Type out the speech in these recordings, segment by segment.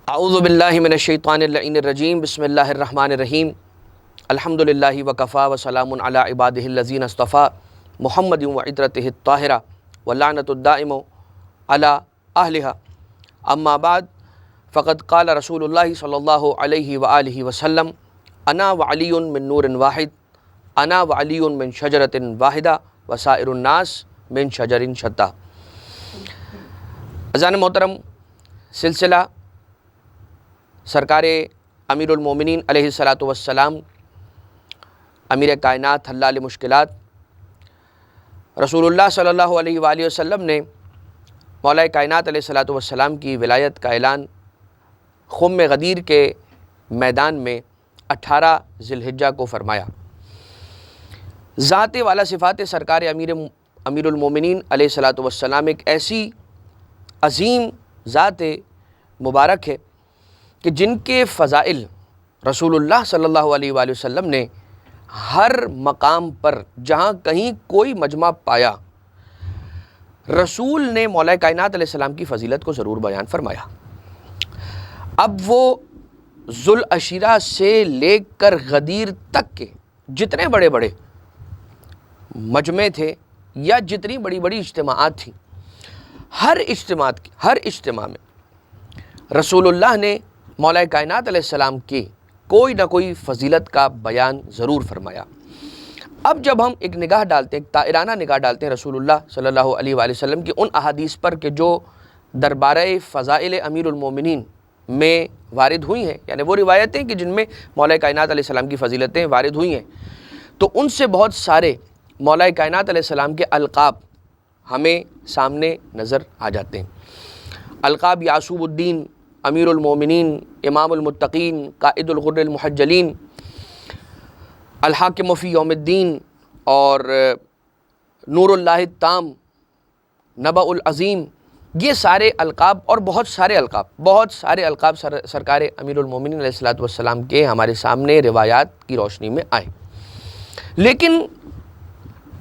اعوذ باللہ من الشیطان اللعین الرجیم بسم اللہ الرحمن الرحیم الحمدللہ وکفا وسلام علی عبادہ الذین اصطفیٰ محمد وعطرتہ الطاہرہ واللعنۃ الدائم علی اہلہا اما بعد فقد قال رسول اللہ صلی اللہ علیہ وآلہ وسلم انا وعلی من نور واحد انا وعلی من شجرۃ واحدہ وسائر الناس من شجر شتیٰ۔ عزیزان محترم، سلسلہ سرکار امیر المومنین علیہ السلام امیر کائنات حلال مشکلات رسول اللہ صلی اللہ علیہ وآلہ وسلم نے مولا کائنات علیہ السلام کی ولایت کا اعلان خم غدیر کے میدان میں 18 ذی الحجہ کو فرمایا۔ ذات والا صفات سرکار امیر المومنین علیہ السلام ایک ایسی عظیم ذات مبارک ہے کہ جن کے فضائل رسول اللہ صلی اللہ علیہ وآلہ وسلم نے ہر مقام پر جہاں کہیں کوئی مجمع پایا، رسول نے مولا کائنات علیہ السلام کی فضیلت کو ضرور بیان فرمایا۔ اب وہ ذوالعشیرہ سے لے کر غدیر تک کے جتنے بڑے بڑے مجمع تھے یا جتنی بڑی بڑی اجتماعات تھیں، ہر اجتماع میں رسول اللہ نے مولا کائنات علیہ السلام کی کوئی نہ کوئی فضیلت کا بیان ضرور فرمایا۔ اب جب ہم ایک نگاہ ڈالتے ہیں، طائرانہ نگاہ ڈالتے ہیں رسول اللہ صلی اللہ علیہ وآلہ وسلم کی ان احادیث پر کہ جو دربارہ فضائل امیر المومنین میں وارد ہوئی ہیں، یعنی وہ روایتیں کہ جن میں مولا کائنات علیہ السلام کی فضیلتیں وارد ہوئی ہیں، تو ان سے بہت سارے مولا کائنات علیہ السلام کے القاب ہمیں سامنے نظر آ جاتے ہیں۔ القاب یعصوب الدین، امیر المومنین، امام المتقین، قائد الغر المحجلین، الحاکم فی یوم الدین، اور نور اللہ التام، نبأ العظیم، یہ سارے القاب اور بہت سارے القاب سرکار امیر المومنین علیہ السلام کے ہمارے سامنے روایات کی روشنی میں آئے۔ لیکن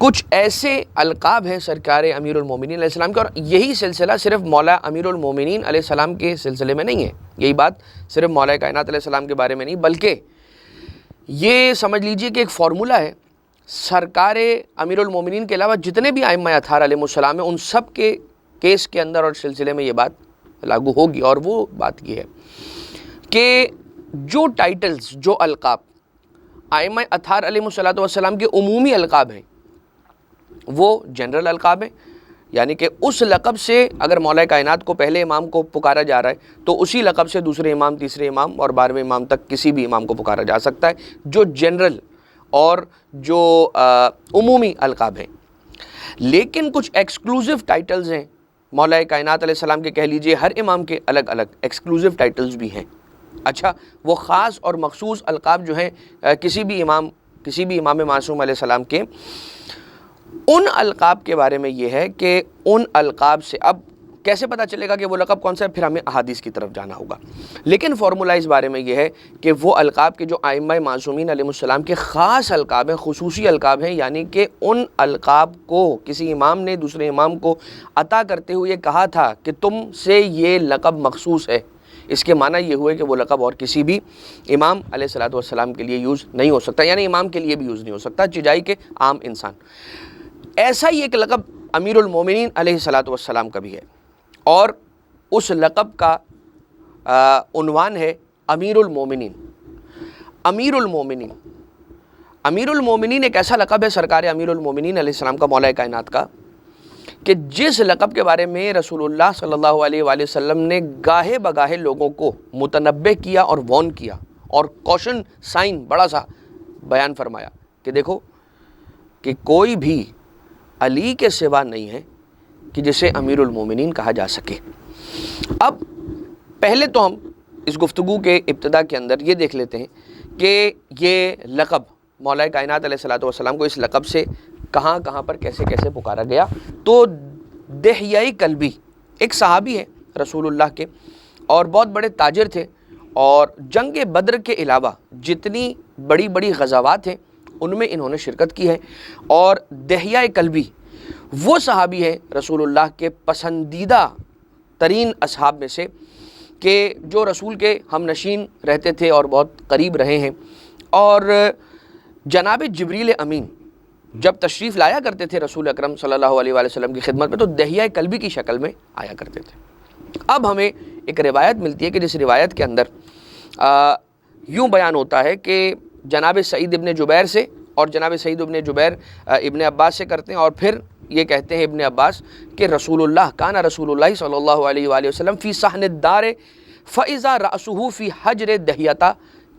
کچھ ایسے القاب ہیں سرکار امیر المومنین علیہ السلام کے، اور یہی سلسلہ صرف مولا امیر المومنین علیہ السلام کے سلسلے میں نہیں ہے، یہی بات صرف مولا کائنات علیہ السلام کے بارے میں نہیں، بلکہ یہ سمجھ لیجئے کہ ایک فارمولہ ہے۔ سرکار امیر المومنین کے علاوہ جتنے بھی ائمہ اطہار علیہ السلام ہیں، ان سب کے کیس کے اندر اور سلسلے میں یہ بات لاگو ہوگی، اور وہ بات یہ ہے کہ جو ٹائٹلز، جو القاب ائمہ اطہار علیہ السلام کے عمومی القاب ہیں، وہ جنرل القاب ہیں، یعنی کہ اس لقب سے اگر مولا کائنات کو پہلے امام کو پکارا جا رہا ہے تو اسی لقب سے دوسرے امام، تیسرے امام اور 12ویں امام تک کسی بھی امام کو پکارا جا سکتا ہے، جو جنرل اور جو عمومی القاب ہیں۔ لیکن کچھ ایکسکلوزیو ٹائٹلز ہیں مولا کائنات علیہ السلام کے، کہہ لیجئے ہر امام کے الگ الگ ایکسکلوزیو ٹائٹلز بھی ہیں۔ اچھا، وہ خاص اور مخصوص القاب جو ہیں کسی بھی امام معصوم علیہ السلام کے، ان القاب کے بارے میں یہ ہے کہ ان القاب سے اب کیسے پتہ چلے گا کہ وہ لقب کون سا ہے، پھر ہمیں احادیث کی طرف جانا ہوگا۔ لیکن فارمولہ اس بارے میں یہ ہے کہ وہ القاب کے جو ائمہ معصومین علیہ السلام کے خاص القاب ہیں، خصوصی القاب ہیں، یعنی کہ ان القاب کو کسی امام نے دوسرے امام کو عطا کرتے ہوئے کہا تھا کہ تم سے یہ لقب مخصوص ہے، اس کے معنی یہ ہوئے کہ وہ لقب اور کسی بھی امام علیہ السلام کے لیے یوز نہیں ہو سکتا، یعنی امام کے لیے بھی یوز نہیں ہو سکتا، چجائی کہ عام انسان۔ ایسا ہی ایک لقب امیر المومنین علیہ السلام کا بھی ہے، اور اس لقب کا عنوان ہے امیر المومنین۔ امیر المومنین ایک ایسا لقب ہے سرکار امیر المومنین علیہ السلام کا، مولا کائنات کا، کہ جس لقب کے بارے میں رسول اللہ صلی اللہ علیہ وآلہ وسلم نے گاہے بگاہے لوگوں کو متنبہ کیا اور وارن کیا، اور کوشن سائن بڑا سا بیان فرمایا کہ دیکھو کہ کوئی بھی علی کے سوا نہیں ہے کہ جسے امیر المومنین کہا جا سکے۔ اب پہلے تو ہم اس گفتگو کے ابتدا کے اندر یہ دیکھ لیتے ہیں کہ یہ لقب مولا کائنات علیہ السلام کو اس لقب سے کہاں کہاں پر کیسے کیسے پکارا گیا۔ تو دحیہ کلبی ایک صحابی ہے رسول اللہ کے، اور بہت بڑے تاجر تھے، اور جنگ بدر کے علاوہ جتنی بڑی بڑی غزوات ہیں ان میں انہوں نے شرکت کی ہے، اور دحیہ کلبی وہ صحابی ہیں رسول اللہ کے پسندیدہ ترین اصحاب میں سے کہ جو رسول کے ہم نشین رہتے تھے اور بہت قریب رہے ہیں، اور جناب جبریل امین جب تشریف لایا کرتے تھے رسول اکرم صلی اللہ علیہ وآلہ وسلم کی خدمت میں تو دہیہ کلبی کی شکل میں آیا کرتے تھے۔ اب ہمیں ایک روایت ملتی ہے کہ جس روایت کے اندر یوں بیان ہوتا ہے کہ جناب سعید ابن جبیر سے، اور جناب سعید ابن جبیر ابن عباس سے کرتے ہیں، اور پھر یہ کہتے ہیں ابن عباس کہ رسول اللہ کان رسول اللہ صلی اللہ علیہ وآلہ وسلم فی صحن الدار فاذا رأسہ فی حجر دہیۃ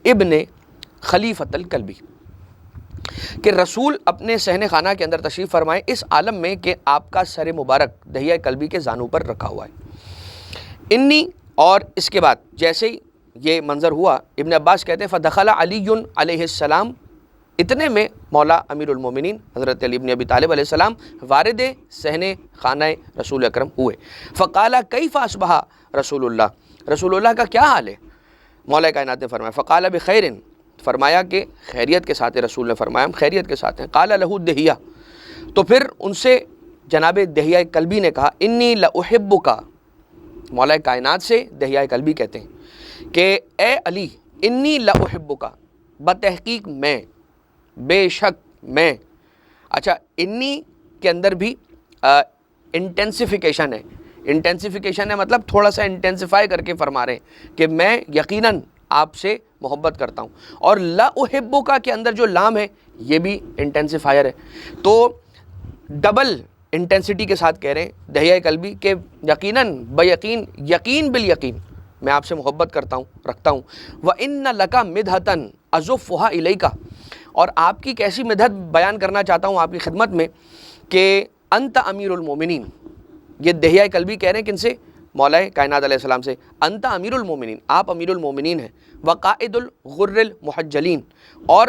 ابن خلیفۃ الکلبی، کہ رسول اپنے صحن خانہ کے اندر تشریف فرمائے اس عالم میں کہ آپ کا سر مبارک دہیہ کلبی کے زانوں پر رکھا ہوا ہے۔ انی، اور اس کے بعد جیسے ہی یہ منظر ہوا، ابن عباس کہتے ہیں فدخل علی علیہ السلام، اتنے میں مولا امیر المومنین حضرت علی بن ابی طالب علیہ السلام وارد صحن خانہ رسول اکرم ہوئے۔ فقال کیف اصبح رسول اللہ، رسول اللہ کا کیا حال ہے؟ مولا کائنات نے فرمایا فقال بخیر، فرمایا کہ خیریت کے ساتھ ہے، رسول نے فرمایا ہم خیریت کے ساتھ ہیں۔ قال لہ دہیہ، تو پھر ان سے جناب دہیہ کلبی نے کہا انی لاحبک، مولا کائنات سے دہیہ کلبی کہتے ہیں کہ اے علی انی لاحبک، بتحقیق میں، بے شک میں۔ اچھا، انی کے اندر بھی انٹینسیفیکیشن ہے، انٹینسیفیکیشن ہے مطلب تھوڑا سا انٹینسیفائی کر کے فرما رہے ہیں کہ میں یقیناً آپ سے محبت کرتا ہوں، اور لا احبک کے اندر جو لام ہے یہ بھی انٹینسیفائر ہے، تو ڈبل انٹینسٹی کے ساتھ کہہ رہے ہیں دہیہ کلبی کہ یقیناً بیقین، یقین بالیقین میں آپ سے محبت کرتا ہوں، رکھتا ہوں۔ وَإِنَّ لَكَ مِدْحَةً أَزُفُّهَا إِلَيْكَ، اور آپ کی کیسی مدحت بیان کرنا چاہتا ہوں آپ کی خدمت میں کہ انت امیر المومنین، یہ دہیہ کلبی کہہ رہے ہیں کن سے؟ مولا کائنات علیہ السلام سے، انت امیر المومنین، آپ امیر المومنین ہیں، وقائد الغر المحجلین، اور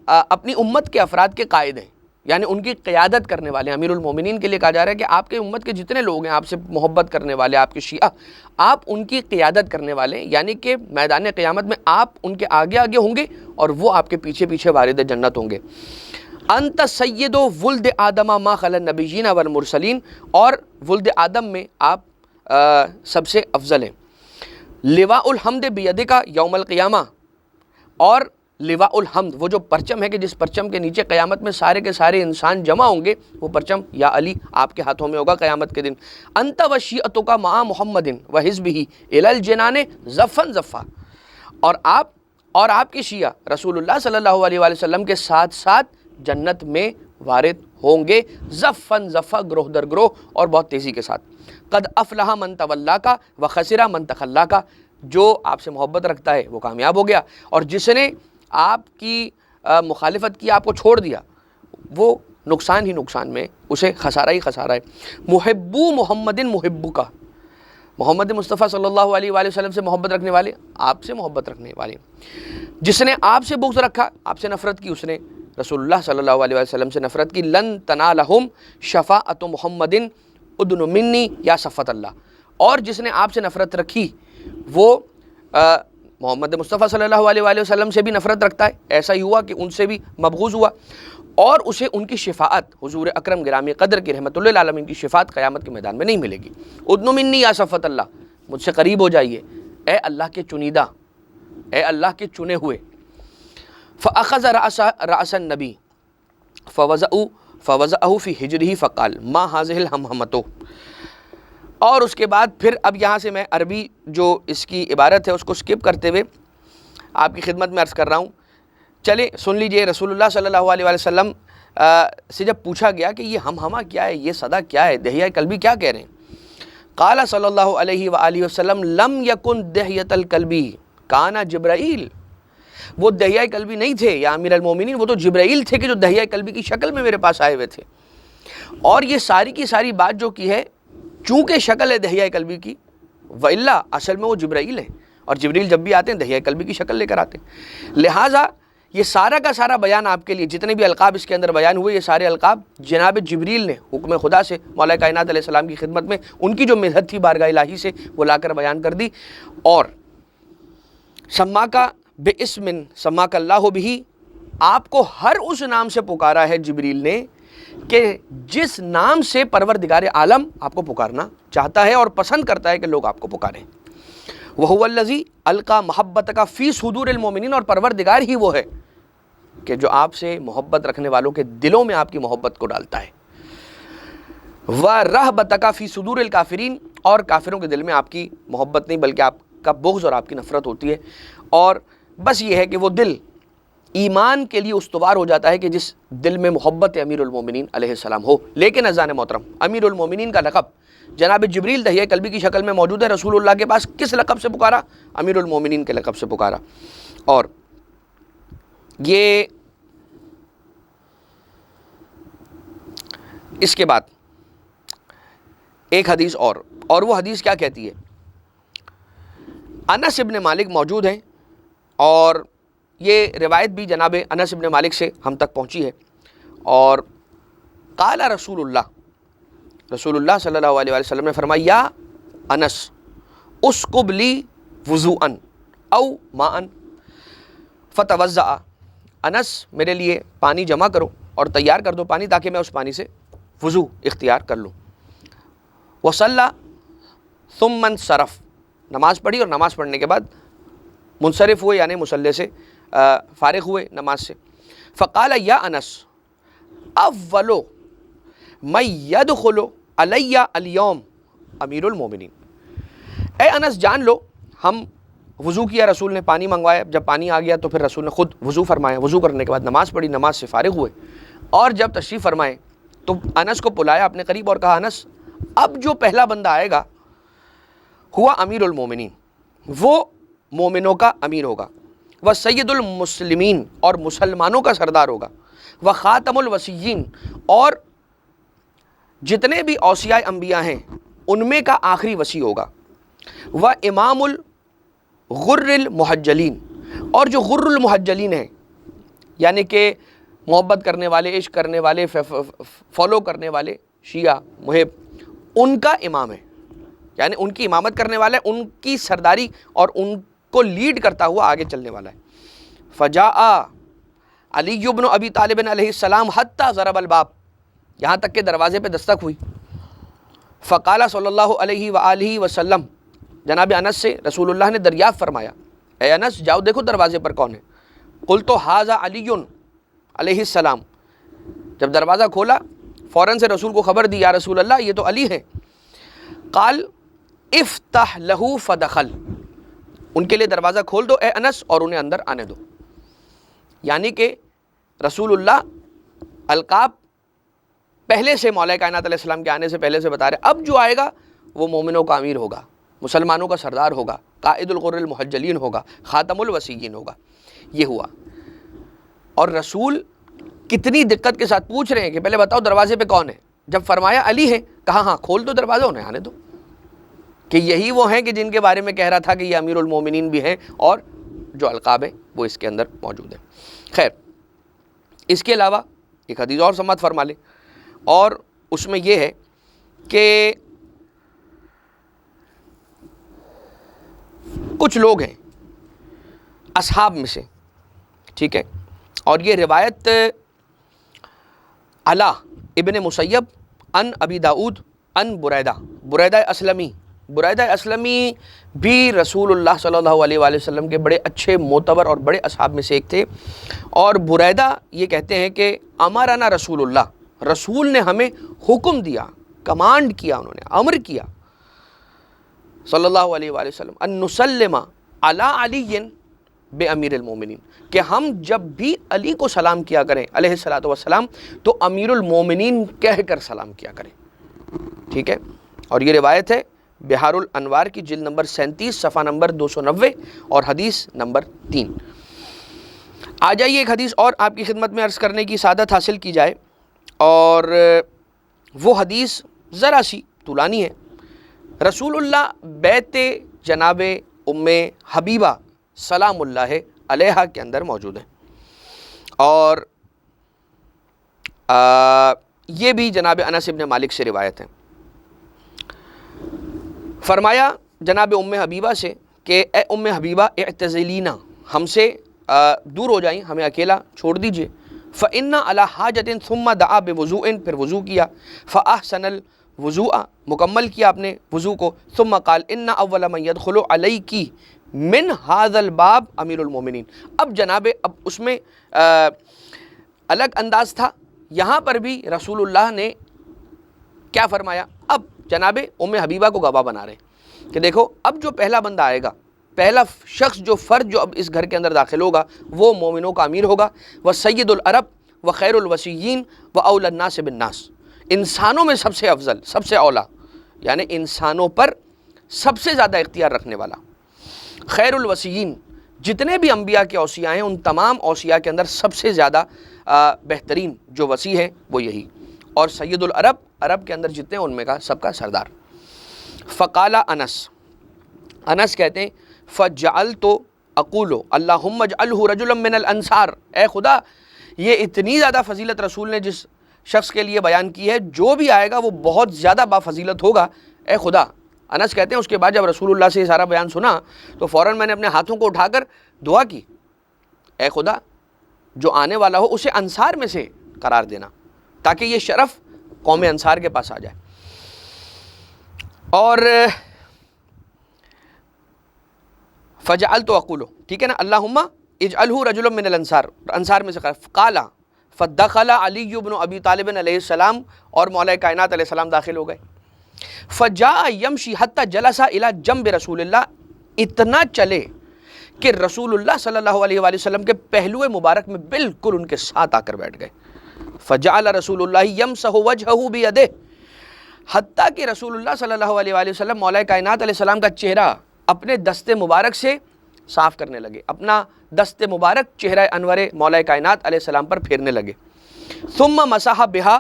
اپنی امت کے افراد کے قائد ہیں، یعنی ان کی قیادت کرنے والے ہیں۔ امیر المومنین کے لیے کہا جا رہا ہے کہ آپ کے امت کے جتنے لوگ ہیں آپ سے محبت کرنے والے، آپ کے شیعہ، آپ ان کی قیادت کرنے والے ہیں، یعنی کہ میدان قیامت میں آپ ان کے آگے آگے ہوں گے اور وہ آپ کے پیچھے پیچھے وارد جنت ہوں گے۔ انت سید ولد آدم ما خلا النبیین والمرسلین، اور ولد آدم میں آپ سب سے افضل ہیں۔ لواء الحمد بیدک یوم القیامہ، اور لواء الحمد وہ جو پرچم ہے کہ جس پرچم کے نیچے قیامت میں سارے کے سارے انسان جمع ہوں گے، وہ پرچم یا علی آپ کے ہاتھوں میں ہوگا قیامت کے دن۔ انت وشیعتک مع محمد وحزبہ الی الجنان زفا زفا، اور آپ کے شیعہ رسول اللہ صلی اللہ علیہ وآلہ وسلم کے ساتھ ساتھ جنت میں وارد ہوں گے، زفن زفا، گروہ در گروہ اور بہت تیزی کے ساتھ۔ قد افلح من تولاک وخسر من تخلاک، جو آپ سے محبت رکھتا ہے وہ کامیاب ہو گیا، اور جس نے آپ کی مخالفت کی، آپ کو چھوڑ دیا، وہ نقصان ہی نقصان میں، اسے خسارہ ہی خسارہ ہے۔ محبو محمد محبک، محمد مصطفیٰ صلی اللہ علیہ وآلہ وسلم سے محبت رکھنے والے آپ سے محبت رکھنے والے، جس نے آپ سے بغض رکھا، آپ سے نفرت کی، اس نے رسول اللہ صلی اللہ علیہ وسلم سے نفرت کی۔ لن تنالہم شفاعت محمد ادن منی یا صفت اللہ، اور جس نے آپ سے نفرت رکھی وہ محمد مصطفیٰ صلی اللہ علیہ وآلہ وسلم سے بھی نفرت رکھتا ہے، ایسا ہی ہوا کہ ان سے بھی مبغوض ہوا، اور اسے ان کی شفاعت حضور اکرم گرامی قدر کی رحمت اللہ العالمین کی شفاعت قیامت کے میدان میں نہیں ملے گی۔ ادن منی یا صفت اللہ، مجھ سے قریب ہو جائیے اے اللہ کے چنیدہ، اے اللہ کے چنے ہوئے۔ فأخذ رأس النبی فوضعه فی حجرہ فقال ما هذه الہمہمۃ، اور اس کے بعد پھر اب یہاں سے میں عربی جو اس کی عبارت ہے اس کو سکپ کرتے ہوئے آپ کی خدمت میں عرض کر رہا ہوں، چلے سن لیجئے۔ رسول اللہ صلی اللہ علیہ وآلہ وسلم سے جب پوچھا گیا کہ یہ ہمہمہ کیا ہے، یہ صدا کیا ہے، دہیہ کلبی کیا کہہ رہے ہیں؟ قال صلی اللہ علیہ وآلہ وسلم لم یکن دہیۃ الکلبی کان جبرائیل، وہ دہیہ کلبی نہیں تھے یا امیر المومنین، وہ تو جبرائیل تھے کہ جو دہیہ کلبی کی شکل میں میرے پاس آئے ہوئے تھے۔ اور یہ ساری کی ساری بات جو کی ہے چونکہ شکل ہے دہیہ کلبی کی، وإلا اصل میں وہ جبرائیل ہیں، اور جبریل جب بھی آتے ہیں دہیہ کلبی کی شکل لے کر آتے ہیں۔ لہٰذا یہ سارا کا سارا بیان آپ کے لیے، جتنے بھی القاب اس کے اندر بیان ہوئے، یہ سارے القاب جناب جبریل نے حکم خدا سے مولا کائنات علیہ السلام کی خدمت میں ان کی جو مدحت تھی بارگاہ الہی سے وہ لا کر بیان کر دی۔ اور سماکا باسم سماک اللہ بہ، آپ کو ہر اس نام سے پکارا ہے جبریل نے کہ جس نام سے پروردگار عالم آپ کو پکارنا چاہتا ہے اور پسند کرتا ہے کہ لوگ آپ کو پکاریں۔ وَهُوَ الَّذِي أَلْقَى مَحَبَّتَكَ فِي صُدُورِ الْمُؤْمِنِينَ، اور پروردگار ہی وہ ہے کہ جو آپ سے محبت رکھنے والوں کے دلوں میں آپ کی محبت کو ڈالتا ہے. وَرَهْبَتَكَ فِي صُدُورِ الْكَافِرِينَ، اور کافروں کے دل میں آپ کی محبت نہیں بلکہ آپ کا بغض اور آپ کی نفرت ہوتی ہے. اور بس یہ ہے کہ وہ دل ایمان کے لیے استوار ہو جاتا ہے کہ جس دل میں محبت امیر المومنین علیہ السلام ہو. لیکن اذان محترم، امیر المومنین کا لقب جناب جبریل دہیہ قلبی کی شکل میں موجود ہے. رسول اللہ کے پاس کس لقب سے پکارا؟ امیر المومنین کے لقب سے پکارا. اور یہ اس کے بعد ایک حدیث اور وہ حدیث کیا کہتی ہے؟ انس ابن مالک موجود ہیں اور یہ روایت بھی جناب انس ابن مالک سے ہم تک پہنچی ہے. اور قال رسول اللہ صلی اللہ علیہ وسلم نے فرمایا، یا انس اسکب لی وضوءا او ماء فتوضأ، انس میرے لیے پانی جمع کرو اور تیار کر دو پانی تاکہ میں اس پانی سے وضو اختیار کر لوں. وصلی ثم انصرف، نماز پڑھی اور نماز پڑھنے کے بعد منصرف ہوئے یعنی مصلی سے فارغ ہوئے نماز سے. فقال یا انس اول من يدخل علی اليوم امیر المومنین، اے انس جان لو، ہم وضو کیا، رسول نے پانی منگوایا، جب پانی آ گیا تو پھر رسول نے خود وضو فرمایا، وضو کرنے کے بعد نماز پڑھی، نماز سے فارغ ہوئے اور جب تشریف فرمائے تو انس کو بلایا اپنے قریب اور کہا، انس اب جو پہلا بندہ آئے گا ہوا امیر المومنین، وہ مومنوں کا امیر ہوگا، وہ سید المسلمین، اور مسلمانوں کا سردار ہوگا، وہ خاتم الوصیین، اور جتنے بھی اوصیاء انبیاء ہیں ان میں کا آخری وصی ہوگا، وہ امام الغر المحجلین، اور جو غر المحجلین ہیں یعنی کہ محبت کرنے والے، عشق کرنے والے، فالو کرنے والے شیعہ محب، ان کا امام ہے، یعنی ان کی امامت کرنے والا ہے، ان کی سرداری اور ان کو لیڈ کرتا ہوا آگے چلنے والا ہے. فجاء علی بن ابی طالب علیہ السلام حتی ضرب الباب، یہاں تک کہ دروازے پہ دستک ہوئی. فقال صلی اللہ علیہ وآلہ وسلم، جناب انس سے رسول اللہ نے دریافت فرمایا، اے انس جاؤ دیکھو دروازے پر کون ہے. قلت ھذا علی علیہ السلام، جب دروازہ کھولا فوراً سے رسول کو خبر دی، یا رسول اللہ یہ تو علی ہیں. قال افتح لہ فدخل، ان کے لیے دروازہ کھول دو اے انس اور انہیں اندر آنے دو. یعنی کہ رسول اللہ القاب پہلے سے مولا کائنات علیہ السلام کے آنے سے پہلے سے بتا رہے، اب جو آئے گا وہ مومنوں کا امیر ہوگا، مسلمانوں کا سردار ہوگا، قائد الغر المحجلین ہوگا، خاتم الوصیین ہوگا. یہ ہوا. اور رسول کتنی دقت کے ساتھ پوچھ رہے ہیں کہ پہلے بتاؤ دروازے پہ کون ہے. جب فرمایا علی ہے، کہا ہاں کھول دو دروازہ، انہیں آنے دو، کہ یہی وہ ہیں کہ جن کے بارے میں کہہ رہا تھا کہ یہ امیر المومنین بھی ہیں اور جو القاب ہیں وہ اس کے اندر موجود ہیں. خیر، اس کے علاوہ ایک حدیث اور سماعت فرما لیں، اور اس میں یہ ہے کہ کچھ لوگ ہیں اصحاب میں سے، ٹھیک ہے، اور یہ روایت علا ابن مسیب ان ابی داؤد ان بریدہ اسلمی بھی رسول اللہ صلی اللہ علیہ وآلہ وسلم کے بڑے اچھے معتبر اور بڑے اصحاب میں سے ایک تھے. اور بریدہ یہ کہتے ہیں کہ امرنا رسول اللہ، رسول نے ہمیں حکم دیا، کمانڈ کیا، انہوں نے امر کیا صلی اللہ علیہ وآلہ وسلم، ان نسلم علی علی بے امیر المومنین، کہ ہم جب بھی علی کو سلام کیا کریں علیہ الصلوۃ والسلام تو امیر المومنین کہہ کر سلام کیا کریں. ٹھیک ہے، اور یہ روایت ہے بہار الانوار کی جلد نمبر 37 صفحہ نمبر 290 اور حدیث نمبر 3. آ جائیے ایک حدیث اور آپ کی خدمت میں عرض کرنے کی سعادت حاصل کی جائے، اور وہ حدیث ذرا سی طولانی ہے. رسول اللہ بیت جناب ام حبیبہ سلام اللہ علیہا کے اندر موجود ہیں، اور یہ بھی جناب انس ابن مالک سے روایت ہے. فرمایا جناب ام حبیبہ سے کہ اے ام حبیبہ اعتزلینا، ہم سے دور ہو جائیں، ہمیں اکیلا چھوڑ دیجئے. فإن علی حاجۃ ثم دعا بوضوء، پھر وضو کیا. فأحسن وضوء مکمل کیا آپ نے وضو کو، ثم قال ان اول من يدخل علیکی من هذا الباب امیر المومنین. اب جناب اب اس میں الگ انداز تھا، یہاں پر بھی رسول اللہ نے کیا فرمایا، اب جناب ام حبیبہ کو گواہ بنا رہے ہیں کہ دیکھو اب جو پہلا بندہ آئے گا، پہلا شخص جو فرد جو اب اس گھر کے اندر داخل ہوگا وہ مومنوں کا امیر ہوگا. وہ سید العرب و خیر الوصیین و اول الناس بالناس، انسانوں میں سب سے افضل، سب سے اولا، یعنی انسانوں پر سب سے زیادہ اختیار رکھنے والا. خیر الوصیین، جتنے بھی انبیاء کے اوصیاء ہیں ان تمام اوصیاء کے اندر سب سے زیادہ بہترین جو وصی ہیں وہ یہی. اور سید العرب، عرب کے اندر جتنے ان میں کا سب کا سردار. فقال انس کہتے ہیں فجعلت اقول اللہم اجعلہ رجلا من الانصار، اے خدا یہ اتنی زیادہ فضیلت رسول نے جس شخص کے لیے بیان کی ہے، جو بھی آئے گا وہ بہت زیادہ بافضیلت ہوگا، اے خدا. انس کہتے ہیں اس کے بعد جب رسول اللہ سے یہ سارا بیان سنا تو فوراً میں نے اپنے ہاتھوں کو اٹھا کر دعا کی، اے خدا جو آنے والا ہو اسے انصار میں سے قرار دینا تاکہ یہ شرف قوم انصار کے پاس آ جائے. اور فجعلت اقول، ٹھیک ہے نا، اللہم اجعلہ رجلا من الانصار، انصار میں سے قال فدخل علی بن ابی طالب علیہ السلام، اور مولا کائنات علیہ السلام داخل ہو گئے. فجاء یمشی حتی جلس الی جنب رسول اللہ، اتنا چلے کہ رسول اللہ صلی اللہ علیہ وآلہ وسلم کے پہلو مبارک میں بالکل ان کے ساتھ آ کر بیٹھ گئے. فجعل رسول اللہ یمسح وجہہ بیدہ، حتیٰ کہ رسول اللہ صلی اللہ علیہ وآلہ وسلم مولا کائنات علیہ السلام کا چہرہ اپنے دست مبارک سے صاف کرنے لگے، اپنا دست مبارک چہرہ انور مولا کائنات علیہ السلام پر پھیرنے لگے. ثم مسح بہا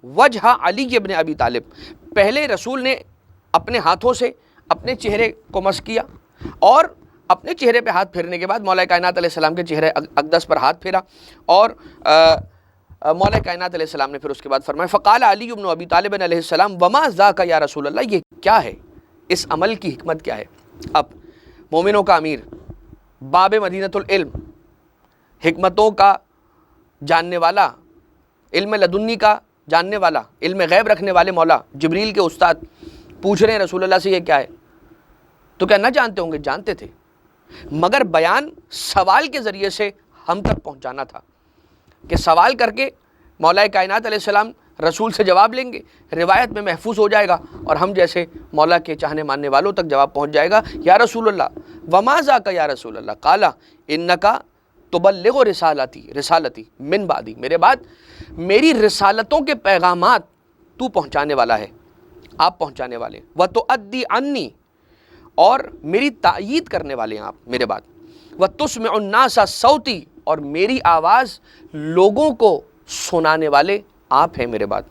وجہ علی ابن ابی طالب، پہلے رسول نے اپنے ہاتھوں سے اپنے چہرے کو مس کیا، اور اپنے چہرے پہ ہاتھ پھیرنے کے بعد مولا کائنات علیہ السلام کے چہرے اقدس پر ہاتھ پھیرا، اور مولا کائنات علیہ السلام نے پھر اس کے بعد فرمایا فقال علی بن ابی طالب علیہ السلام وما ذاک یا رسول اللہ، یہ کیا ہے، اس عمل کی حکمت کیا ہے. اب مومنوں کا امیر، باب مدینۃ العلم، حکمتوں کا جاننے والا، علم لدنی کا جاننے والا، علم غیب رکھنے والے مولا، جبریل کے استاد پوچھ رہے ہیں رسول اللہ سے یہ کیا ہے، تو کیا نہ جانتے ہوں گے؟ جانتے تھے، مگر بیان سوال کے ذریعے سے ہم تک پہنچانا تھا کہ سوال کر کے مولا کائنات علیہ السلام رسول سے جواب لیں گے، روایت میں محفوظ ہو جائے گا، اور ہم جیسے مولا کے چاہنے ماننے والوں تک جواب پہنچ جائے گا. یا رسول اللہ وما ذاک یا رسول اللہ، قال انکا تبلغ رسالتی من بعدی، میرے بعد میری رسالتوں کے پیغامات تو پہنچانے والا ہے، آپ پہنچانے والے ہیں. وتؤدی عنی، اور میری تائید کرنے والے ہیں آپ میرے بعد. وتسمع الناس صوتی، اور میری آواز لوگوں کو سنانے والے آپ ہیں میرے بعد.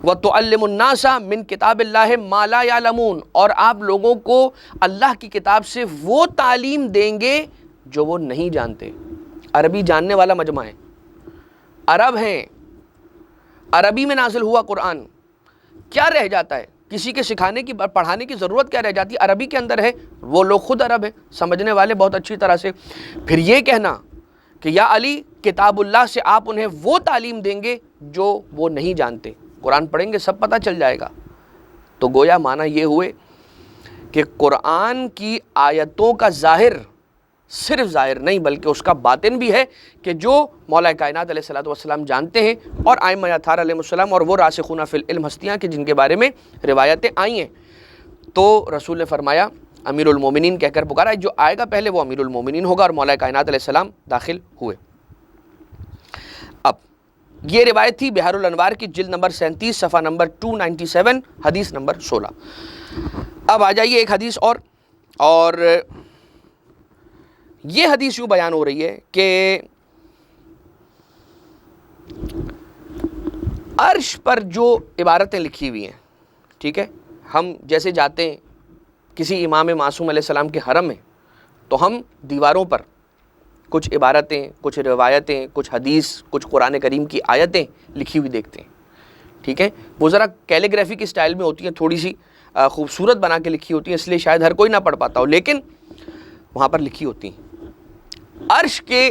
وتعلم الناس من کتاب اللہ ما لا یعلمون، اور آپ لوگوں کو اللہ کی کتاب سے وہ تعلیم دیں گے جو وہ نہیں جانتے. عربی جاننے والا مجمع ہے، عرب ہیں، عربی میں نازل ہوا قرآن، کیا رہ جاتا ہے؟ کسی کے سکھانے کی پڑھانے کی ضرورت کیا رہ جاتی ہے؟ عربی کے اندر ہے، وہ لوگ خود عرب ہیں، سمجھنے والے بہت اچھی طرح سے. پھر یہ کہنا کہ یا علی کتاب اللہ سے آپ انہیں وہ تعلیم دیں گے جو وہ نہیں جانتے، قرآن پڑھیں گے سب پتہ چل جائے گا. تو گویا معنی یہ ہوئے کہ قرآن کی آیتوں کا ظاہر صرف ظاہر نہیں بلکہ اس کا باطن بھی ہے کہ جو مولا کائنات علیہ السلام جانتے ہیں، اور ائمہ اطہار علیہ السلام اور وہ راسخون فی العلم ہستیاں کہ جن کے بارے میں روایتیں آئی ہیں. تو رسول نے فرمایا امیر المومنین کہہ کر پکارا، جو آئے گا پہلے وہ امیر المومنین ہوگا، اور مولا کائنات علیہ السلام داخل ہوئے. اب یہ روایت تھی بحار الانوار کی جلد نمبر 37 صفحہ نمبر 297 حدیث نمبر 16. اب آ جائیے ایک حدیث اور یہ حدیث یوں بیان ہو رہی ہے کہ عرش پر جو عبارتیں لکھی ہوئی ہیں، ٹھیک ہے، ہم جیسے جاتے ہیں کسی امام معصوم علیہ السلام کے حرم میں تو ہم دیواروں پر کچھ عبارتیں، کچھ روایتیں، کچھ حدیث، کچھ قرآن کریم کی آیتیں لکھی ہوئی دیکھتے ہیں، ٹھیک ہے. وہ ذرا کیلیگرافی کی سٹائل میں ہوتی ہیں، تھوڑی سی خوبصورت بنا کے لکھی ہوتی ہیں، اس لیے شاید ہر کوئی نہ پڑھ پاتا ہو، لیکن وہاں پر لکھی ہوتی ہیں. عرش کے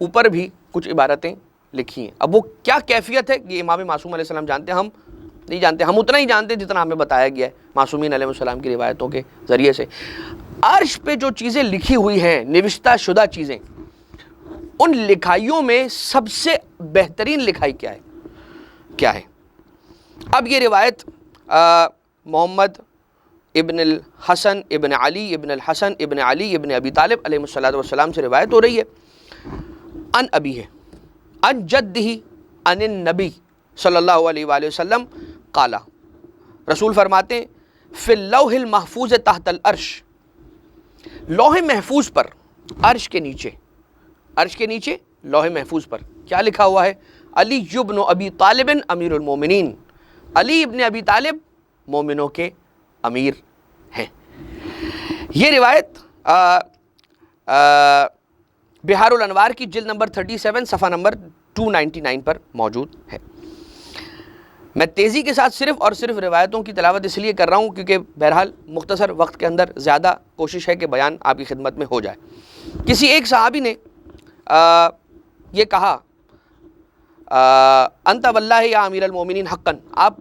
اوپر بھی کچھ عبارتیں لکھی ہیں. اب وہ کیا کیفیت ہے یہ امام معصوم علیہ السلام جانتے ہیں، ہم نہیں جانتے. ہم اتنا ہی جانتے جتنا ہمیں بتایا گیا ہے معصومین علیہ السلام کی روایتوں کے ذریعے سے. عرش پہ جو چیزیں لکھی ہوئی ہیں، نوشتہ شدہ چیزیں، ان لکھائیوں میں سب سے بہترین لکھائی کیا ہے؟ اب یہ روایت محمد ابن الحسن ابن علی ابن الحسن ابن علی ابن ابی طالب علیہ السلام سے روایت ہو رہی ہے. ان ابی ہے ان جدہ ان النبی صلی اللہ علیہ وآلہ وسلم قالا، رسول فرماتے ہیں فی اللوح المحفوظ تحت العرش، لوح محفوظ پر، عرش کے نیچے لوح محفوظ پر کیا لکھا ہوا ہے؟ علی ابن ابی طالب امیر المومنین، علی ابن ابی طالب مومنوں کے امیر ہیں. یہ روایت بحار الانوار کی جلد نمبر 37 صفحہ نمبر 299 پر موجود ہے. میں تیزی کے ساتھ صرف اور صرف روایتوں کی تلاوت اس لیے کر رہا ہوں کیونکہ بہرحال مختصر وقت کے اندر زیادہ کوشش ہے کہ بیان آپ کی خدمت میں ہو جائے. کسی ایک صحابی نے یہ کہا انت واللہ یا امیر المومنین حقا، آپ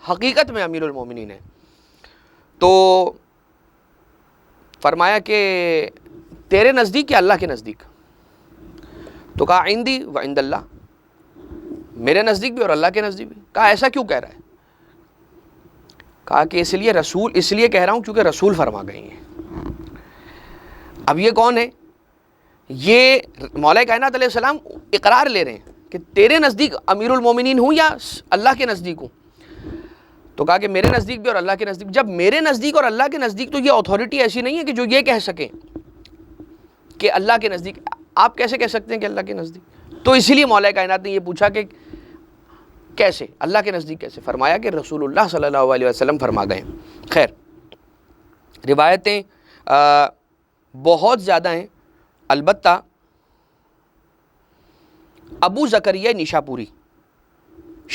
حقیقت میں امیر المومنین ہیں. تو فرمایا کہ تیرے نزدیک یا اللہ کے نزدیک؟ تو کہا عندی و عند اللہ، میرے نزدیک بھی اور اللہ کے نزدیک بھی. کہا ایسا کیوں کہہ رہا ہے؟ کہا کہ اس لیے کہہ رہا ہوں کیونکہ رسول فرما گئے ہیں. اب یہ کون ہے؟ یہ مولا کائنات علیہ السلام اقرار لے رہے ہیں کہ تیرے نزدیک امیر المومنین ہوں یا اللہ کے نزدیک ہوں. تو کہا کہ میرے نزدیک بھی اور اللہ کے نزدیک. جب میرے نزدیک اور اللہ کے نزدیک، تو یہ اتھارٹی ایسی نہیں ہے کہ جو یہ کہہ سکیں کہ اللہ کے نزدیک. آپ کیسے کہہ سکتے ہیں کہ اللہ کے نزدیک؟ تو اسی لیے مولا کائنات نے یہ پوچھا کہ کیسے اللہ کے نزدیک کیسے؟ فرمایا کہ رسول اللہ صلی اللہ علیہ وسلم فرما گئے. خیر، روایتیں بہت زیادہ ہیں، البتہ ابو زکریا نیشاپوری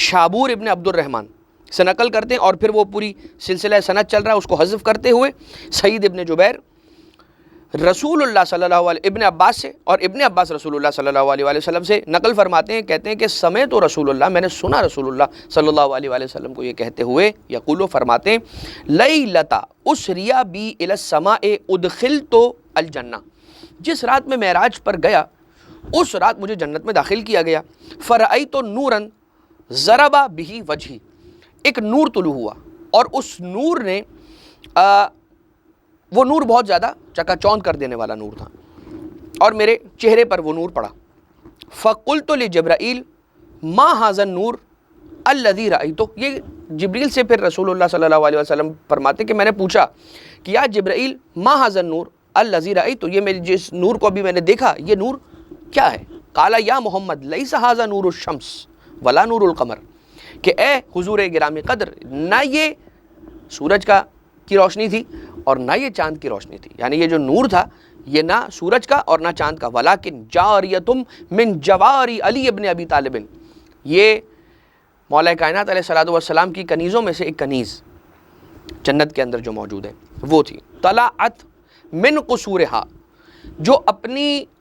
شابور ابن عبد الرحمن سے نقل کرتے ہیں، اور پھر وہ پوری سلسلہ سند چل رہا ہے اس کو حذف کرتے ہوئے سعید ابن جبیر رسول اللہ صلی اللہ علیہ ابن عباس سے، اور ابن عباس رسول اللہ صلی اللہ علیہ وآلہ وسلم سے نقل فرماتے ہیں، کہتے ہیں کہ سمعت رسول اللہ، میں نے سنا رسول اللہ صلی اللہ علیہ وآلہ وسلم کو یہ کہتے ہوئے، یقول فرماتے ہیں لیلۃ اسری بی الی السماء ادخلت الجنہ، جس رات میں معراج پر گیا اس رات مجھے جنت میں داخل کیا گیا. فرأیت نورا ضرب بہ وجہی، ایک نور طلوع ہوا اور اس نور نے وہ نور بہت زیادہ چکا چوند کر دینے والا نور تھا، اور میرے چہرے پر وہ نور پڑا. فقلت لجبرائیل ما ھذا النور الذی رأیتہ، یہ جبریل سے پھر رسول اللہ صلی اللہ علیہ وسلم فرماتے کہ میں نے پوچھا کہ یا جبرائیل ما ھذا النور الذی رأیتہ، یہ میری جس نور کو ابھی میں نے دیکھا یہ نور کیا ہے؟ قال یا محمد لیس ھذا نور الشمس ولا نور القمر، کہ اے حضور گرامی قدر، نہ یہ سورج کی روشنی تھی اور نہ یہ چاند کی روشنی تھی، یعنی یہ جو نور تھا یہ نہ سورج کا اور نہ چاند کا. ولیکن جاریۃ من جواری علی ابن ابی طالب، یہ مولا کائنات علیہ الصلوۃ والسلام کی کنیزوں میں سے ایک کنیز جنت کے اندر جو موجود ہے وہ تھی. طلعت من قصورہا، جو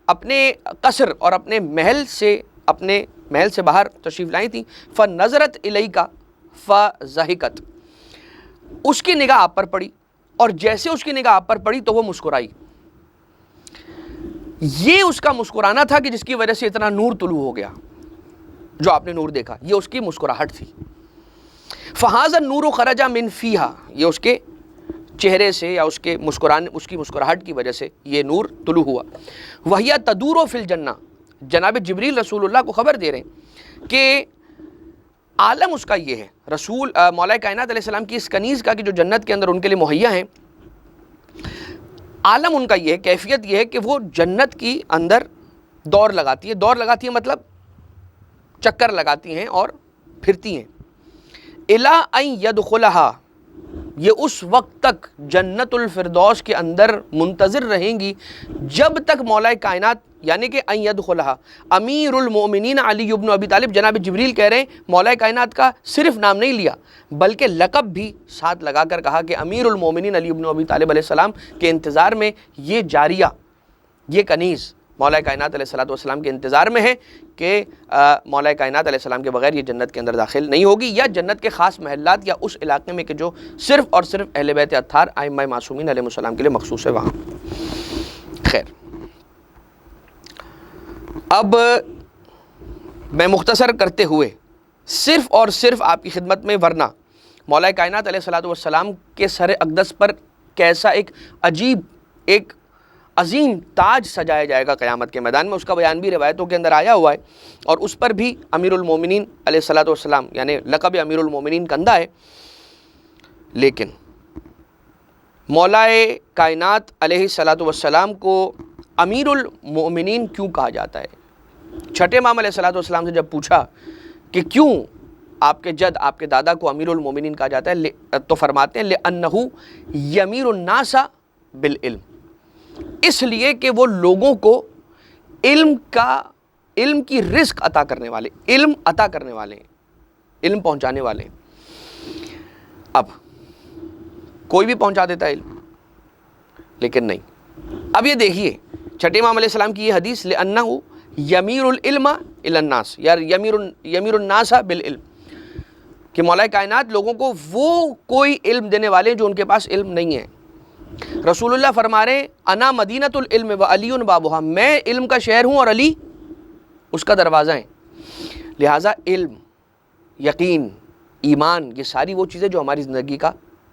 اپنے قصر اور اپنے محل سے باہر تشریف لائی تھی. فنظرت الیک فضحکت، اس کی نگاہ آپ پر پڑی اور جیسے اس کی نگاہ آپ پر پڑی تو وہ مسکرائی. یہ اس کا مسکرانا تھا کہ جس کی وجہ سے اتنا نور طلوع ہو گیا، جو آپ نے نور دیکھا یہ اس کی مسکراہٹ تھی. فہذا النور خرج من فیہا، یہ اس کے چہرے سے یا اس کی مسکراہٹ کی وجہ سے یہ نور طلوع ہوا. وہی تدور فی الجنہ، جناب جبریل رسول اللہ کو خبر دے رہے ہیں کہ عالم اس کا یہ ہے، رسول مولا کائنات علیہ السلام کی اس کنیز کا کہ جو جنت کے اندر ان کے لیے مہیا ہیں، عالم ان کا یہ ہے، کیفیت یہ ہے کہ وہ جنت کی اندر دور لگاتی ہے مطلب چکر لگاتی ہیں اور پھرتی ہیں. الی ان یدخلھا، یہ اس وقت تک جنت الفردوس کے اندر منتظر رہیں گی جب تک مولا کائنات یعنی کہ ان یدخلھا امیر المومنین علی ابن ابی طالب، جناب جبریل کہہ رہے ہیں مولا کائنات کا صرف نام نہیں لیا بلکہ لقب بھی ساتھ لگا کر کہا کہ امیر المومنین علی ابن ابی طالب علیہ السلام کے انتظار میں یہ جاریہ، یہ کنیز مولا کائنات علیہ الصلوۃ والسلام کے انتظار میں ہے کہ مولا کائنات علیہ السلام کے بغیر یہ جنت کے اندر داخل نہیں ہوگی، یا جنت کے خاص محلات یا اس علاقے میں کہ جو صرف اور صرف اہل بیت اطہار ائمہ معصومین علیہ السلام کے لیے مخصوص ہے وہاں۔ خیر، اب میں مختصر کرتے ہوئے صرف اور صرف آپ کی خدمت میں، ورنہ مولا کائنات علیہ الصلوۃ والسلام کے سر اقدس پر کیسا ایک عجیب، ایک عظیم تاج سجایا جائے گا قیامت کے میدان میں، اس کا بیان بھی روایتوں کے اندر آیا ہوا ہے، اور اس پر بھی امیر المومنین علیہ الصلوۃ والسلام یعنی لقب امیر المومنین کندہ ہے۔ لیکن مولا کائنات علیہ الصلوۃ والسلام کو امیر المومنین کیوں کہا جاتا ہے؟ چھٹے امام علیہ الصلوۃ والسلام سے جب پوچھا کہ کیوں آپ کے جد، آپ کے دادا کو امیر المومنین کہا جاتا ہے، تو فرماتے ہیں لِأَنَّهُ يَمِيرُ النَّاسَ بِالْعِلْمِ، اس لیے کہ وہ لوگوں کو علم کی رزق عطا کرنے والے، علم عطا کرنے والے ہیں، علم پہنچانے والے ہیں۔ اب کوئی بھی پہنچا دیتا ہے علم، لیکن نہیں۔ اب یہ دیکھیے چھٹے امام علیہ السلام کی یہ حدیث لِأَنَّهُ يَمِيرُ الْعِلْمَ إِلَى النَّاسِ، یا يَمِيرُ النَّاسَ بِالْعِلْمِ، کہ مولا کائنات لوگوں کو وہ کوئی علم دینے والے جو ان کے پاس علم نہیں ہے۔ رسول اللہ فرما رہے ہیں انا مدینۃ العلم وعلی بابھا، میں علم کا شہر ہوں اور علی اس کا دروازہ ہے۔ لہٰذا علم، یقین، ایمان، یہ ساری وہ چیزیں جو ہماری زندگی کا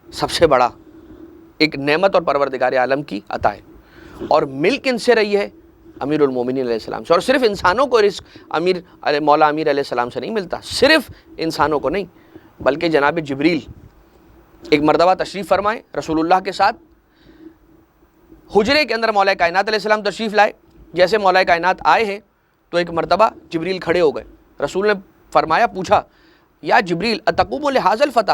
سب سے بڑا ایک نعمت اور پروردگار عالم کی عطا ہے، اور مل کن سے رہی ہے؟ امیر المومنین علیہ السلام سے۔ اور صرف انسانوں کو رزق مولا امیر علیہ السلام سے نہیں ملتا، صرف انسانوں کو نہیں، بلکہ جناب جبریل ایک مرتبہ تشریف فرمائے رسول اللہ کے ساتھ، حجرے کے اندر مولا کائنات علیہ السلام تشریف لائے، جیسے مولا کائنات آئے ہیں تو ایک مرتبہ جبریل کھڑے ہو گئے۔ رسول نے فرمایا، پوچھا یا جبریل اتقوم لہذا الفتى،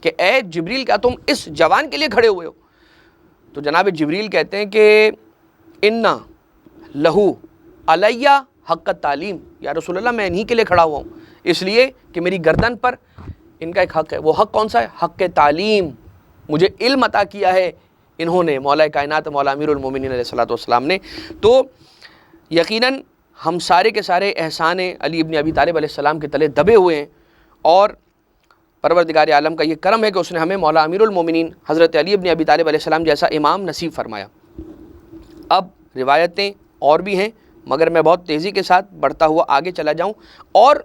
کہ اے جبریل کیا تم اس جوان کے لیے کھڑے ہوئے ہو؟ تو جناب جبریل کہتے ہیں کہ انا لہو علیہ حق تعلیم، یا رسول اللہ میں انہی کے لیے کھڑا ہوا ہوں، اس لیے کہ میری گردن پر ان کا ایک حق ہے۔ وہ حق کون سا ہے؟ حق تعلیم، مجھے علم عطا کیا ہے انہوں نے، مولا کائنات مولا امیر المومنین علیہ الصلوۃ والسلام نے۔ تو یقیناً ہم سارے کے سارے احسان علی ابن ابی طالب علیہ السلام کے تلے دبے ہوئے ہیں، اور پروردگار عالم کا یہ کرم ہے کہ اس نے ہمیں مولا امیر المومنین حضرت علی ابن ابی طالب علیہ السلام جیسا امام نصیب فرمایا۔ اب روایتیں اور بھی ہیں، مگر میں بہت تیزی کے ساتھ بڑھتا ہوا آگے چلا جاؤں اور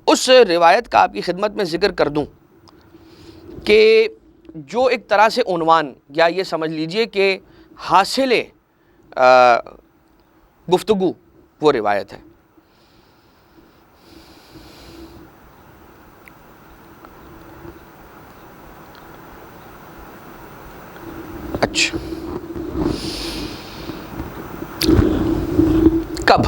اس روایت کا آپ کی خدمت میں ذکر کر دوں کہ جو ایک طرح سے عنوان، یا یہ سمجھ لیجئے کہ حاصل گفتگو وہ روایت ہے۔ اچھا، کب؟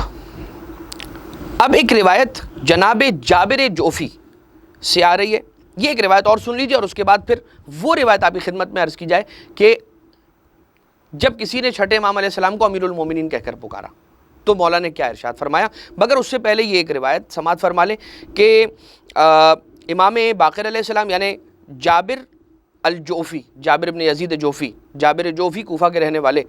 اب ایک روایت جناب جابر جوفی سے آ رہی ہے، یہ ایک روایت اور سن لیجیے، اور اس کے بعد پھر وہ روایت آپ کی خدمت میں عرض کی جائے کہ جب کسی نے چھٹے امام علیہ السلام کو امیر المومنین کہہ کر پکارا تو مولا نے کیا ارشاد فرمایا۔ مگر اس سے پہلے یہ ایک روایت سماعت فرما لیں کہ امام باقر علیہ السلام یعنی جابر الجوفی، جابر ابن یزید جوفی، جابر جوفی کوفہ کے رہنے والے،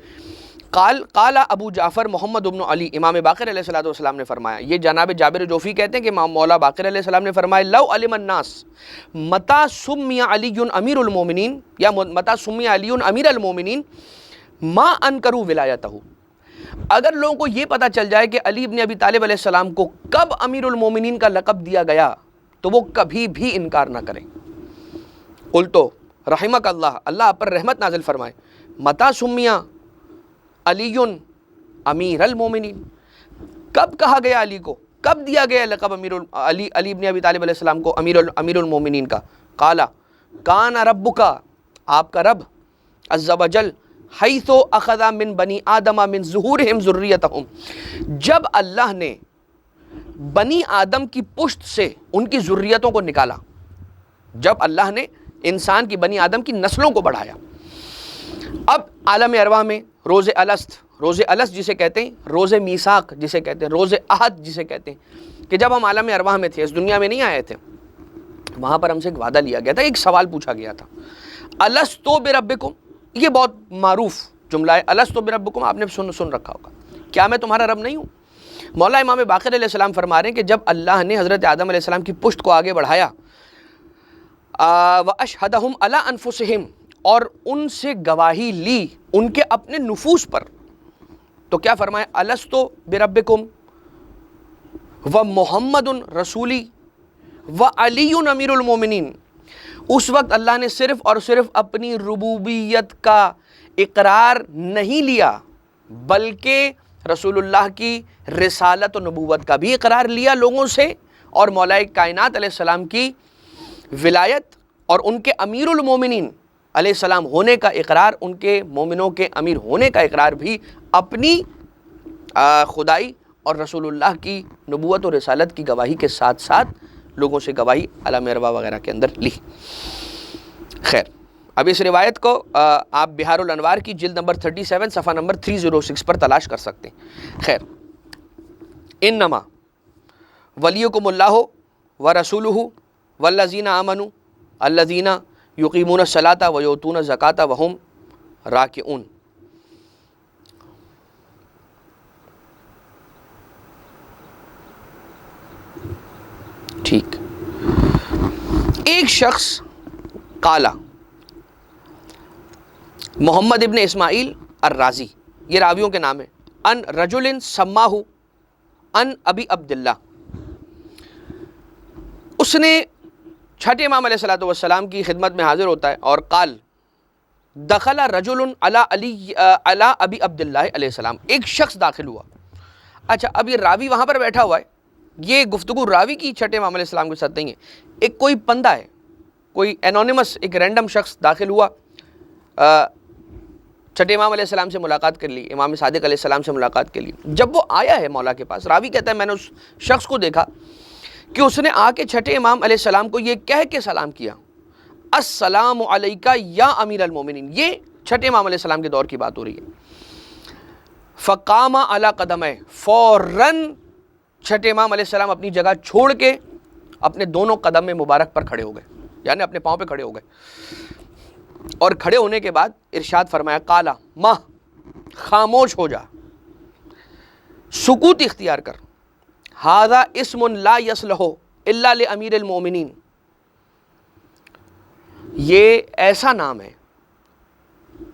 قال ابو جعفر محمد ابن علی، امام باقر علیہ السلام نے فرمایا، یہ جناب جابر جوفی کہتے ہیں کہ امام مولا باقر علیہ السلام نے فرمایا لو علم الناس متى سمی علی امیر المومنین، یا متى سمی علی امیر المومنین ما انکروا ولایتہ، اگر لوگوں کو یہ پتہ چل جائے کہ علی ابن ابی طالب علیہ السلام کو کب امیر المومنین کا لقب دیا گیا تو وہ کبھی بھی انکار نہ کریں۔ قلتو رحمک اللہ، اللہ آپ پر رحمت نازل فرمائے، متى سمی علی امیر المومنین، کب کہا گیا علی کو، کب دیا گیا لقب علی ابن ابی طالب علیہ السلام کو امیر المومنین کا؟ قالا کان ربک، آپ کا رب عز وجل حیث اخذ من بنی آدم من ظہورہم ذریتہم، جب اللہ نے بنی آدم کی پشت سے ان کی ذریتوں کو نکالا، جب اللہ نے انسان کی بنی آدم کی نسلوں کو بڑھایا۔ اب عالم ارواح میں روز الست جسے کہتے ہیں، روز میثاق جسے کہتے ہیں، روز عہد جسے کہتے ہیں، کہ جب ہم عالم ارواح میں تھے، اس دنیا میں نہیں آئے تھے، وہاں پر ہم سے ایک وعدہ لیا گیا تھا، ایک سوال پوچھا گیا تھا، الستو بربکم، یہ بہت معروف جملہ ہے، الستو بربکم آپ نے سن رکھا ہوگا، کیا میں تمہارا رب نہیں ہوں؟ مولا امام باقر علیہ السلام فرما رہے ہیں کہ جب اللہ نے حضرت آدم علیہ السلام کی پشت کو آگے بڑھایا وَأَشْهَدَهُمْ عَلَىٰ أَنفُسِهِمْ اور ان سے گواہی لی ان کے اپنے نفوس پر، تو کیا فرمایا؟ أَلَسْتُ بِرَبِّكُمْ وَمُحَمَّدٌ رَسُولِي وَعَلِيٌّ أَمِيرُ الْمُؤْمِنِينَ۔ اس وقت اللہ نے صرف اور صرف اپنی ربوبیت کا اقرار نہیں لیا بلکہ رسول اللہ کی رسالت و نبوت کا بھی اقرار لیا لوگوں سے، اور مولا کائنات علیہ السلام کی ولایت اور ان کے امیر المومنین علیہ السلام ہونے کا اقرار، ان کے مومنوں کے امیر ہونے کا اقرار بھی اپنی خدائی اور رسول اللہ کی نبوت و رسالت کی گواہی کے ساتھ ساتھ لوگوں سے گواہی علامہ اروا وغیرہ کے اندر لی۔ خیر، اب اس روایت کو آپ بہار الانوار کی جلد نمبر 37 صفحہ نمبر 306 پر تلاش کر سکتے ہیں۔ خیر، انما ولیکم اللہ ورسولہ والذین آمنوا الذین یقیمون الصلاۃ ویؤتون الزکاۃ وہم راکعون۔ ٹھیک، ایک شخص قالا محمد ابن اسماعیل الرازی، یہ راویوں کے نام ہے، ان رجل سماہ ان ابی عبداللہ، اس نے چھٹے امام علیہ الصلوۃ والسلام کی خدمت میں حاضر ہوتا ہے اور قال دخل رجل علی ابی عبداللہ علیہ السلام، ایک شخص داخل ہوا۔ اچھا، اب یہ راوی وہاں پر بیٹھا ہوا ہے، یہ گفتگو راوی کی چھٹے امام علیہ السلام کے ساتھ نہیں ہے، ایک کوئی بندہ ہے، کوئی انونیمس، ایک رینڈم شخص داخل ہوا، چھٹے امام علیہ السلام سے ملاقات کر لی، امام صادق علیہ السلام سے ملاقات کر لی۔ جب وہ آیا ہے مولا کے پاس، راوی کہتا ہے میں نے اس شخص کو دیکھا کہ اس نے آ کے چھٹے امام علیہ السلام کو یہ کہہ کے سلام کیا، السلام علیکہ یا امیر المومنین، یہ چھٹے امام علیہ السلام کے دور کی بات ہو رہی ہے۔ فقام علی قدمہ، فوراً چھٹے امام علیہ السلام اپنی جگہ چھوڑ کے اپنے دونوں قدم مبارک پر کھڑے ہو گئے، یعنی اپنے پاؤں پہ کھڑے ہو گئے، اور کھڑے ہونے کے بعد ارشاد فرمایا قالا ماں، خاموش ہو جا، سکوت اختیار کر، ھذا اسم لا یصلح الا لامیر المؤمنین، یہ ایسا نام ہے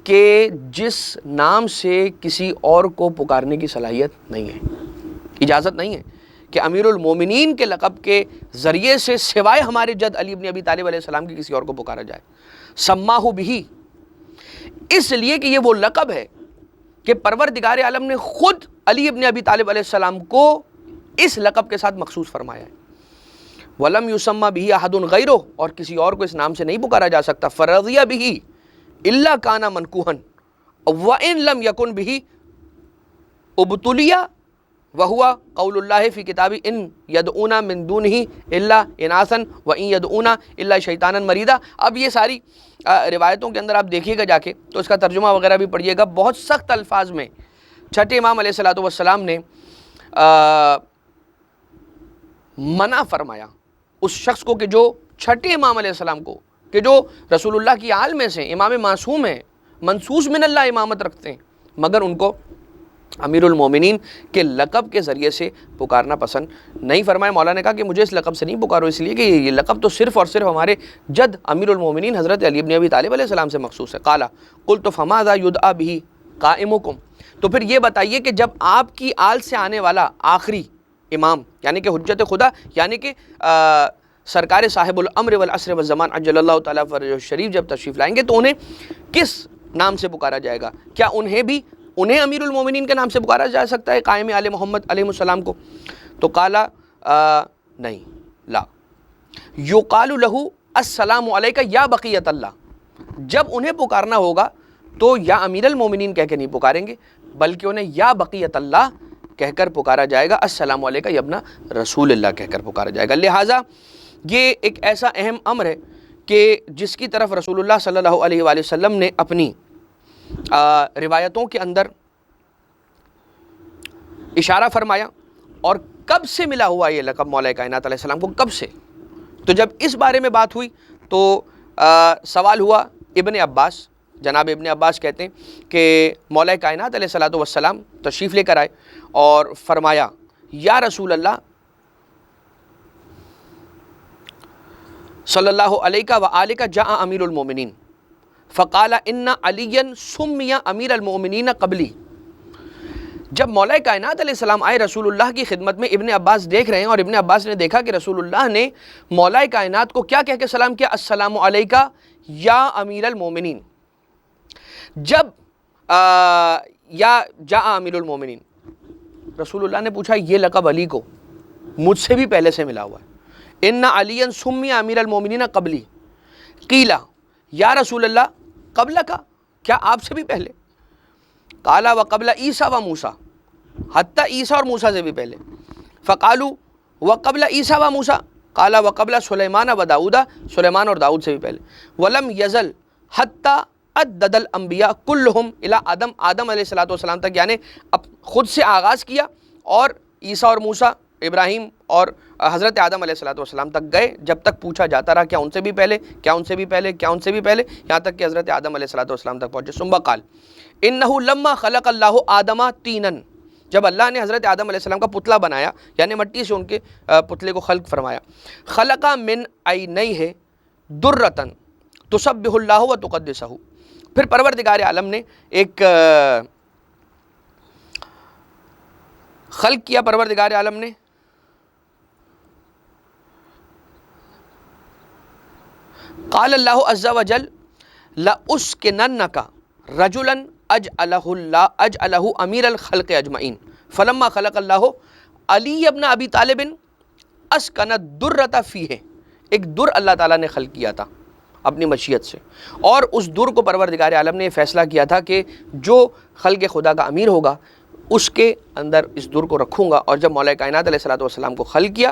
کہ جس نام سے کسی اور کو پکارنے کی صلاحیت نہیں ہے، اجازت نہیں ہے کہ امیر المومنین کے لقب کے ذریعے سے سوائے ہمارے جد علی ابن ابی طالب علیہ السلام کی کسی اور کو پکارا جائے۔ سماہ بھی، اس لیے کہ یہ وہ لقب ہے کہ پروردگار عالم نے خود علی ابن ابی طالب علیہ السلام کو اس لقب کے ساتھ مخصوص فرمایا ہے۔ ولم یسمى به احد غیرہ، اور کسی اور کو اس نام سے نہیں پکارا جا سکتا۔ فرضی به الا کان منکوحا وان لم یکن به ابتلی وهو قول اللہ فی کتاب ان یدعون من دونہ الا اناثا وان یدعون الا شیطانا مریدا۔ اب یہ ساری روایتوں کے اندر آپ دیکھیے گا جا کے، تو اس کا ترجمہ وغیرہ بھی پڑھیے گا، بہت سخت الفاظ میں چھٹے امام علیہ الصلوۃ والسلام نے منع فرمایا اس شخص کو کہ جو چھٹے امام علیہ السلام کو، کہ جو رسول اللہ کی آل میں سے امام معصوم ہیں، منصوص من اللہ امامت رکھتے ہیں، مگر ان کو امیر المومنین کے لقب کے ذریعے سے پکارنا پسند نہیں فرمایا۔ مولا نے کہا کہ مجھے اس لقب سے نہیں پکارو، اس لیے کہ یہ لقب تو صرف اور صرف ہمارے جد امیر المومنین حضرت علی ابن ابی طالب علیہ السلام سے مخصوص ہے۔ قالا قلت فماذا یدعى به قائمکم، تو پھر یہ بتائیے کہ جب آپ کی آل سے آنے والا آخری امام، یعنی کہ حجت خدا، یعنی کہ سرکار صاحب الامر والعصر والزمان عجل اللہ تعالیٰ فرجہ الشریف جب تشریف لائیں گے تو انہیں کس نام سے پکارا جائے گا؟ کیا انہیں امیر المومنین کے نام سے پکارا جا سکتا ہے، قائم آل محمد علیہ السلام کو؟ تو قالا نہیں، لا یقال لہ السلام علیکہ یا بقیت اللہ، جب انہیں پکارنا ہوگا تو یا امیر المومنین کہہ کے نہیں پکاریں گے، بلکہ انہیں یا بقیت اللہ کہہ کر پکارا جائے گا، السلام علیکہ یا ابن رسول اللہ کہہ کر پکارا جائے گا۔ لہٰذا یہ ایک ایسا اہم امر ہے کہ جس کی طرف رسول اللہ صلی اللہ علیہ وآلہ وسلم نے اپنی روایتوں کے اندر اشارہ فرمایا، اور کب سے ملا ہوا یہ لقب مولا کائنات علیہ السلام کو، کب سے؟ تو جب اس بارے میں بات ہوئی تو سوال ہوا ابن عباس جناب ابن عباس کہتے ہیں کہ مولا کائنات علیہ الصلوۃ والسلام تشریف لے کر آئے اور فرمایا یا رسول اللہ صلی اللہ علیہ وآلہ جاء امیر المومنین فقال ان علی سمی امیر المومنین قبلی۔ جب مولا کائنات علیہ السلام آئے رسول اللہ کی خدمت میں، ابن عباس دیکھ رہے ہیں اور ابن عباس نے دیکھا کہ رسول اللہ نے مولا کائنات کو کیا کہہ کے سلام کیا؟ السلام علیکہ یا امیر المومنین۔ جب یا جاء امیر المومنین، رسول اللہ نے پوچھا یہ لقب علی کو مجھ سے بھی پہلے سے ملا ہوا ہے، ان علی سمی امیر المومنین قبلی، قیلا یا رسول اللہ قبل کا، کیا آپ سے بھی پہلے؟ قالا وقبل عیسیٰ و موسیٰ، حتیٰ عیسیٰ اور موسیٰ سے بھی پہلے۔ فقالو وقبل عیسیٰ و موسیٰ، قالا وقبل سلیمان و داؤد، سلیمان اور داؤد سے بھی پہلے۔ ولم یزل حتیٰ عدد الانبیاء کلہم الی آدم، آدم علیہ السلام تک، یعنی اب خود سے آغاز کیا اور عیسیٰ اور موسیٰ، ابراہیم اور حضرت آدم علیہ السلام تک گئے، جب تک پوچھا جاتا رہا کیا ان سے بھی پہلے، کیا ان سے بھی پہلے، کیا ان سے بھی پہلے، یہاں تک کہ حضرت آدم علیہ السلام تک پہنچے۔ ثم قال انہ لما خلق اللہ آدم طینا، جب اللہ نے حضرت آدم علیہ السلام کا پتلا بنایا، یعنی مٹی سے ان کے پتلے کو خلق فرمایا، خلق من عینیہ درۃ تسبح اللہ و تقدسہ، پھر پروردگار عالم نے ایک خلق کیا، پروردگار عالم نے قال اللہ عز وجل لأسکننک رجلا اجعلہ امیر الخلق اجمعین، فلما خلق اللہ علی ابن ابی طالب اسکن الدرۃ فیہ، ایک در اللہ تعالیٰ نے خلق کیا تھا اپنی مشیت سے، اور اس در کو پروردگار عالم نے فیصلہ کیا تھا کہ جو خلق خدا کا امیر ہوگا اس کے اندر اس در کو رکھوں گا، اور جب مولا کائنات علیہ السلام کو خلق کیا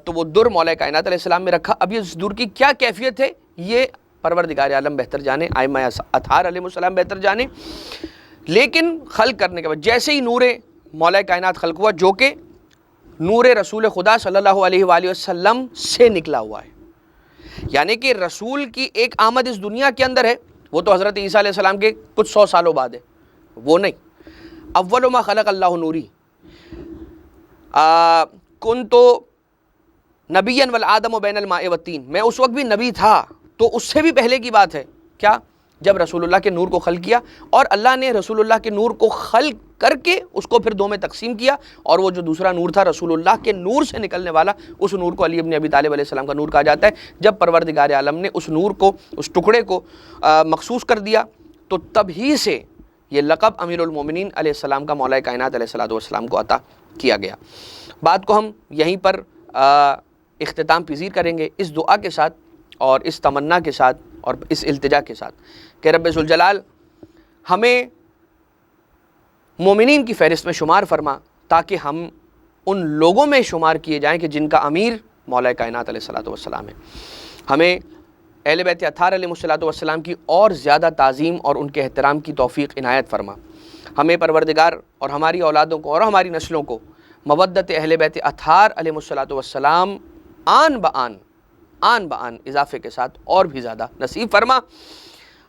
تو وہ در مولا کائنات علیہ السلام میں رکھا۔ اب یہ اس در کی کیا کیفیت ہے یہ پروردگار عالم بہتر جانے، ائمہ اطہار علیہ السلام بہتر جانے، لیکن خلق کرنے کے بعد جیسے ہی نور مولا کائنات خلق ہوا، جو کہ نور رسول خدا صلی اللہ علیہ وآلہ وسلم سے نکلا ہوا ہے، یعنی کہ رسول کی ایک آمد اس دنیا کے اندر ہے، وہ تو حضرت عیسیٰ علیہ السلام کے کچھ 100 سالوں بعد ہے، وہ نہیں۔ اول ما خلق اللہ نوری کنت نبیا والآدم بین الماء والطین، میں اس وقت بھی نبی تھا، تو اس سے بھی پہلے کی بات ہے کیا؟ جب رسول اللہ کے نور کو خلق کیا، اور اللہ نے رسول اللہ کے نور کو خلق کر کے اس کو پھر دو میں تقسیم کیا، اور وہ جو دوسرا نور تھا رسول اللہ کے نور سے نکلنے والا، اس نور کو علی ابن ابی طالب علیہ السلام کا نور کہا جاتا ہے۔ جب پروردگار عالم نے اس نور کو، اس ٹکڑے کو مخصوص کر دیا، تو تب ہی سے یہ لقب امیر المومنین علیہ السلام کا مولا کائنات علیہ السلام کو عطا کیا گیا۔ بات کو ہم یہیں پر اختتام پذیر کریں گے اس دعا کے ساتھ اور اس تمنا کے ساتھ اور اس التجا کے ساتھ کہ رب ذوالجلال ہمیں مومنین کی فہرست میں شمار فرما، تاکہ ہم ان لوگوں میں شمار کیے جائیں کہ جن کا امیر مولا کائنات علیہ السلام ہے۔ ہمیں اہل بیت اطہار علیہ السلام کی اور زیادہ تعظیم اور ان کے احترام کی توفیق عنایت فرما۔ ہمیں پروردگار اور ہماری اولادوں کو اور ہماری نسلوں کو مودت اہل بیت اطہار علیہ السلام آن بآن اضافے کے ساتھ اور بھی زیادہ نصیب فرما،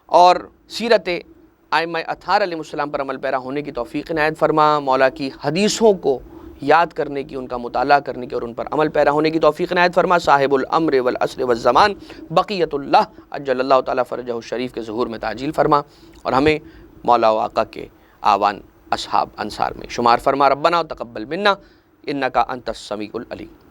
اور سیرت ائمہ اطہار علیہ السلام پر عمل پیرا ہونے کی توفیق عنایت فرما۔ مولا کی حدیثوں کو یاد کرنے کی، ان کا مطالعہ کرنے کی اور ان پر عمل پیرا ہونے کی توفیق عنایت فرما۔ صاحب الامر والعصر والزمان بقیت اللہ عجل اللہ تعالیٰ فرجہ الشریف کے ظہور میں تعجیل فرما، اور ہمیں مولا و آقا کے آوان اصحاب انصار میں شمار فرما۔ ربنا تقبل منا انک انت السمیع العلیم۔